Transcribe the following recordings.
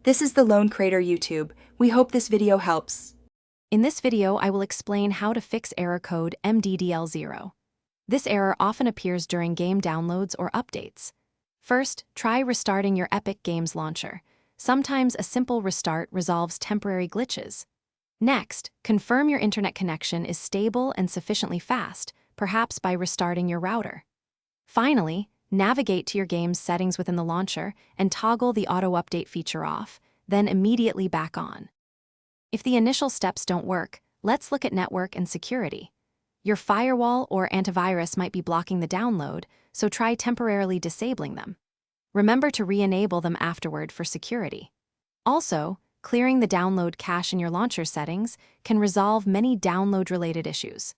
This is the Lone Crater YouTube. We hope this video helps. In this video, I will explain how to fix error code MD-DL-0. This error often appears during game downloads or updates. First, try restarting your Epic Games launcher. Sometimes a simple restart resolves temporary glitches. Next, confirm your internet connection is stable and sufficiently fast, perhaps by restarting your router. Finally, navigate to your game's settings within the launcher and toggle the auto-update feature off, then immediately back on. If the initial steps don't work, let's look at network and security. Your firewall or antivirus might be blocking the download, so try temporarily disabling them. Remember to re-enable them afterward for security. Also, clearing the download cache in your launcher settings can resolve many download-related issues.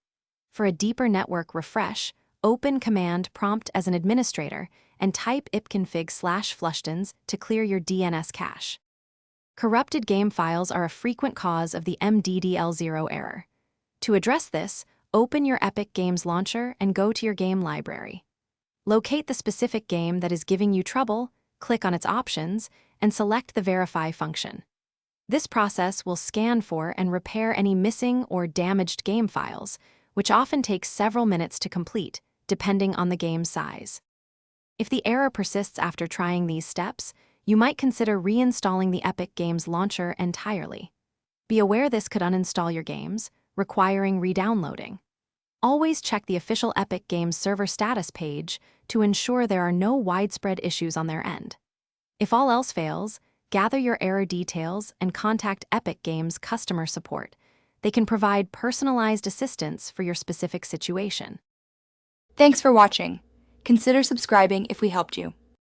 For a deeper network refresh, open command prompt as an administrator and type ipconfig/flushtons to clear your DNS cache. Corrupted game files are a frequent cause of the MD-DL-0 error. To address this, open your Epic Games launcher and go to your game library. Locate the specific game that is giving you trouble, click on its options, and select the Verify function. This process will scan for and repair any missing or damaged game files, which often takes several minutes to complete, depending on the game's size. If the error persists after trying these steps, you might consider reinstalling the Epic Games launcher entirely. Be aware this could uninstall your games, requiring re-downloading. Always check the official Epic Games server status page to ensure there are no widespread issues on their end. If all else fails, gather your error details and contact Epic Games customer support. They can provide personalized assistance for your specific situation. Thanks for watching. Consider subscribing if we helped you.